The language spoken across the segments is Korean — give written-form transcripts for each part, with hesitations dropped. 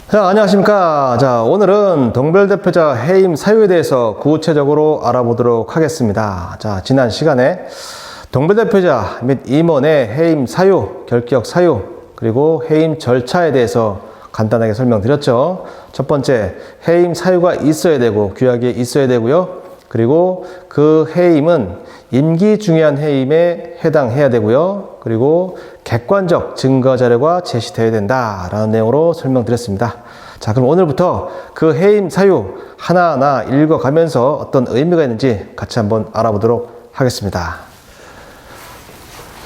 자, 안녕하십니까. 자, 오늘은 동별대표자 해임 사유에 대해서 구체적으로 알아보도록 하겠습니다. 자, 지난 시간에 동별대표자 및 임원의 해임 사유, 결격 사유, 그리고 해임 절차에 대해서 간단하게 설명드렸죠. 첫 번째, 해임 사유가 있어야 되고, 규약이 있어야 되고요. 그리고 그 해임은 임기 중요한 해임에 해당해야 되고요. 그리고 객관적 증거 자료가 제시되어야 된다라는 내용으로 설명드렸습니다. 자, 그럼 오늘부터 그 해임 사유 하나하나 읽어가면서 어떤 의미가 있는지 같이 한번 알아보도록 하겠습니다.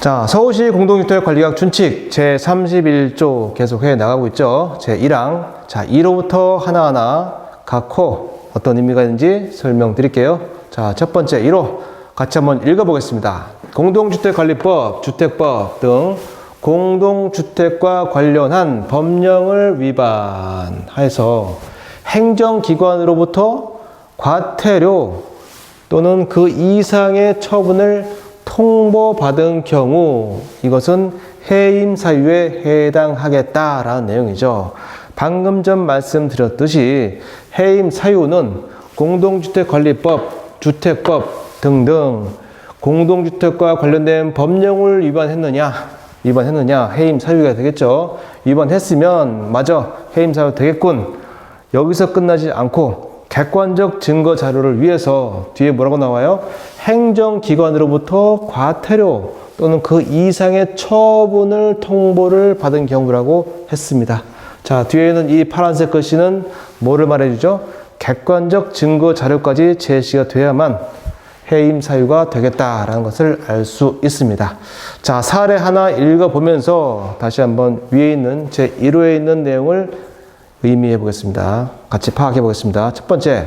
자, 서울시 공동주택관리법 준칙 제31조 계속해 나가고 있죠. 제1항. 자, 1호부터 하나하나 각 호 어떤 의미가 있는지 설명드릴게요. 자, 첫 번째 1호 같이 한번 읽어보겠습니다. 공동주택관리법, 주택법 등 공동주택과 관련한 법령을 위반해서 행정기관으로부터 과태료 또는 그 이상의 처분을 통보받은 경우 이것은 해임 사유에 해당하겠다라는 내용이죠. 방금 전 말씀드렸듯이 해임 사유는 공동주택관리법, 주택법 등등 공동주택과 관련된 법령을 위반했느냐 해임 사유가 되겠죠. 위반했으면 맞아 해임 사유 되겠군. 여기서 끝나지 않고 객관적 증거 자료를 위해서 뒤에 뭐라고 나와요? 행정기관으로부터 과태료 또는 그 이상의 처분을 통보를 받은 경우라고 했습니다. 자, 뒤에는 이 파란색 글씨는 뭐를 말해주죠? 객관적 증거 자료까지 제시가 돼야만 해임 사유가 되겠다라는 것을 알 수 있습니다. 자, 사례 하나 읽어보면서 다시 한번 위에 있는 제1호에 있는 내용을 의미해 보겠습니다. 같이 파악해 보겠습니다. 첫 번째,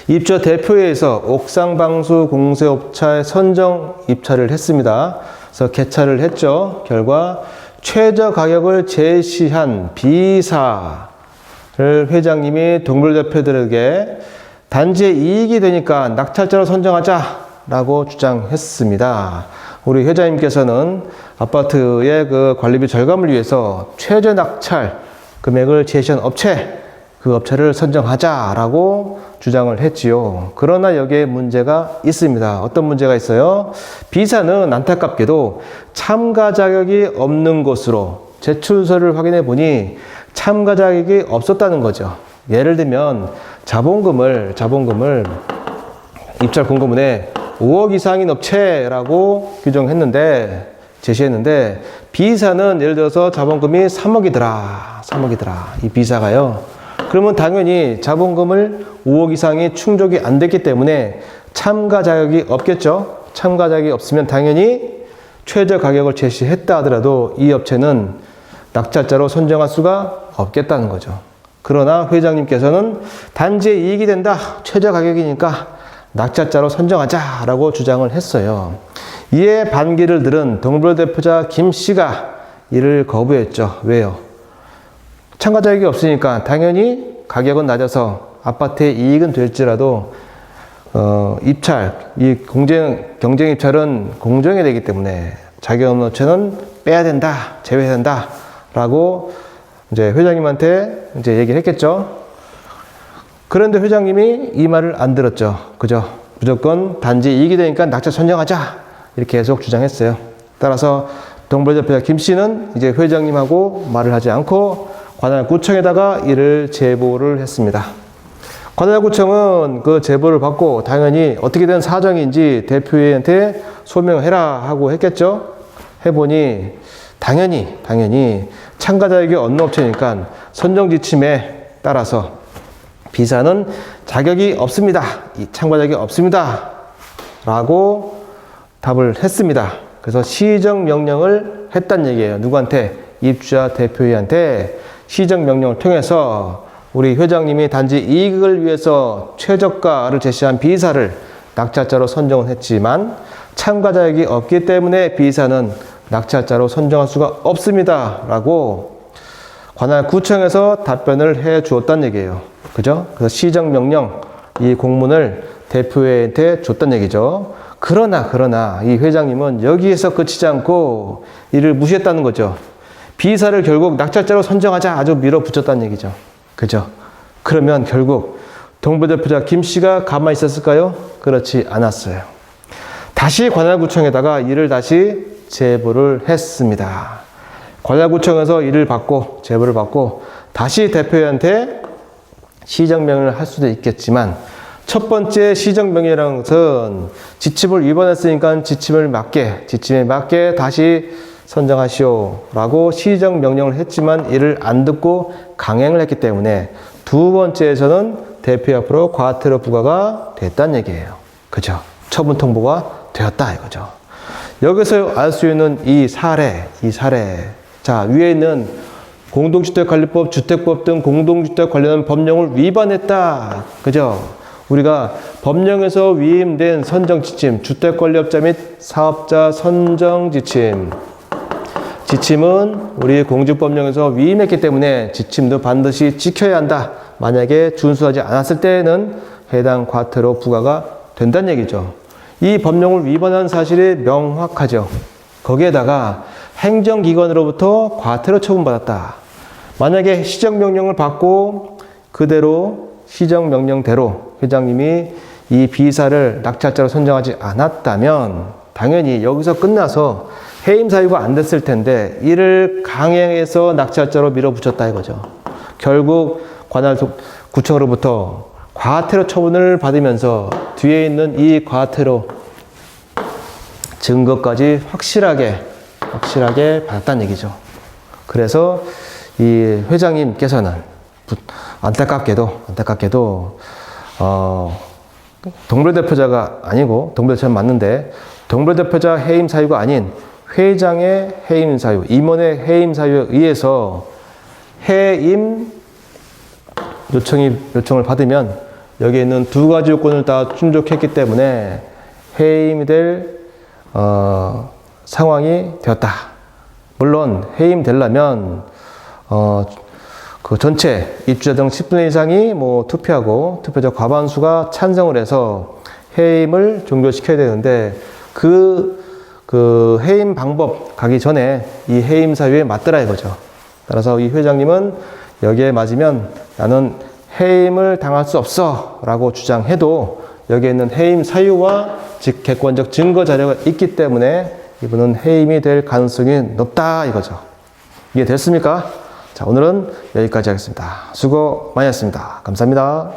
입주 대표회에서 옥상방수 공사업체 선정 입찰을 했습니다. 그래서 개찰을 했죠. 결과 최저 가격을 제시한 B사를 회장님이 동별대표들에게 단지의 이익이 되니까 낙찰자로 선정하자라고 주장했습니다. 우리 회장님께서는 아파트의 그 관리비 절감을 위해서 최저 낙찰 금액을 제시한 업체, 그 업체를 선정하자라고 주장을 했지요. 그러나 여기에 문제가 있습니다. 어떤 문제가 있어요? B사는 안타깝게도 참가 자격이 없는 곳으로 제출서를 확인해 보니 참가 자격이 없었다는 거죠. 예를 들면 자본금을 입찰 공고문에 5억 이상인 업체라고 제시했는데 B사는 예를 들어서 자본금이 3억이더라. 이 B사가요. 그러면 당연히 자본금을 5억 이상이 충족이 안 됐기 때문에 참가 자격이 없겠죠. 참가 자격이 없으면 당연히 최저 가격을 제시했다 하더라도 이 업체는 낙찰자로 선정할 수가 없겠다는 거죠. 그러나 회장님께서는 단지의 이익이 된다. 최저 가격이니까 낙찰자로 선정하자라고 주장을 했어요. 이에 반기를 들은 동별대표자 김 씨가 이를 거부했죠. 왜요? 참가 자격이 없으니까 당연히 가격은 낮아서 아파트의 이익은 될지라도 이 경쟁 입찰은 공정해야 되기 때문에 자격 없는 업체는 빼야 된다, 제외해야 된다라고 이제 회장님한테 이제 얘기를 했겠죠. 그런데 회장님이 이 말을 안 들었죠. 그죠? 무조건 단지 이익이 되니까 낙찰 선정하자 이렇게 계속 주장했어요. 따라서 동별대표자 김 씨는 이제 회장님하고 말을 하지 않고 관할구청에다가 이를 제보를 했습니다. 관할구청은 그 제보를 받고 당연히 어떻게 된 사정인지 대표회한테 소명해라 하고 했겠죠. 해보니 당연히 참가 자격이 없는 업체니까 선정 지침에 따라서 B사는 자격이 없습니다. 참가 자격이 없습니다. 라고 답을 했습니다. 그래서 시정명령을 했단 얘기예요. 누구한테? 입주자 대표회한테 시정명령을 통해서 우리 회장님이 단지 이익을 위해서 최저가를 제시한 B사를 낙찰자로 선정을 했지만 참가 자격이 없기 때문에 B사는 낙찰자로 선정할 수가 없습니다. 라고 관할구청에서 답변을 해 주었단 얘기예요. 그죠? 그래서 시정명령, 이 공문을 대표회한테 줬단 얘기죠. 그러나 이 회장님은 여기에서 그치지 않고 이를 무시했다는 거죠. 비사를 결국 낙찰자로 선정하자 아주 밀어붙였다는 얘기죠. 그죠? 그러면 결국 동부대표자 김 씨가 가만히 있었을까요? 그렇지 않았어요. 다시 관할구청에다가 이를 다시 제보를 했습니다. 관할구청에서 이를 받고 제보를 받고 다시 대표한테 시정명령을 할 수도 있겠지만 첫 번째 시정명령이라는 것은 지침을 위반했으니까 지침에 맞게 다시 선정하시오 라고 시정명령을 했지만 이를 안 듣고 강행을 했기 때문에 두 번째에서는 대표 앞으로 과태료 부과가 됐다는 얘기예요. 그죠? 처분 통보가 되었다 이거죠. 여기서 알 수 있는 이 사례. 자, 위에 있는 공동주택관리법, 주택법 등 공동주택 관련한 법령을 위반했다. 그죠? 우리가 법령에서 위임된 선정지침, 주택관리업자 및 사업자 선정지침. 지침은 우리 공직법령에서 위임했기 때문에 지침도 반드시 지켜야 한다. 만약에 준수하지 않았을 때에는 해당 과태료 부과가 된다는 얘기죠. 이 법령을 위반한 사실이 명확하죠. 거기에다가 행정기관으로부터 과태료 처분받았다. 만약에 시정명령을 받고 그대로 시정명령대로 회장님이 이 비사를 낙찰자로 선정하지 않았다면 당연히 여기서 끝나서 해임 사유가 안 됐을 텐데 이를 강행해서 낙찰자로 밀어붙였다 이거죠. 결국 관할구청으로부터 과태료 처분을 받으면서 뒤에 있는 이 과태료 증거까지 확실하게 받았다는 얘기죠. 그래서 이 회장님께서는 안타깝게도 동별대표자가 아니고 동별대표자는 맞는데 동별대표자 해임 사유가 아닌 회장의 해임 사유, 임원의 해임 사유에 의해서 해임 요청을 받으면 여기에 있는 두 가지 요건을 다 충족했기 때문에 해임이 될 상황이 되었다. 물론 해임되려면 그 전체 입주자 등 10분의 이상이 투표하고 투표자 과반수가 찬성을 해서 해임을 종결시켜야 되는데 그 해임 방법 가기 전에 이 해임 사유에 맞더라 이거죠. 따라서 이 회장님은 여기에 맞으면 나는 해임을 당할 수 없어 라고 주장해도 여기에 있는 해임 사유와 즉 객관적 증거 자료가 있기 때문에 이분은 해임이 될 가능성이 높다 이거죠. 이해됐습니까? 자, 오늘은 여기까지 하겠습니다. 수고 많이 했습니다. 감사합니다.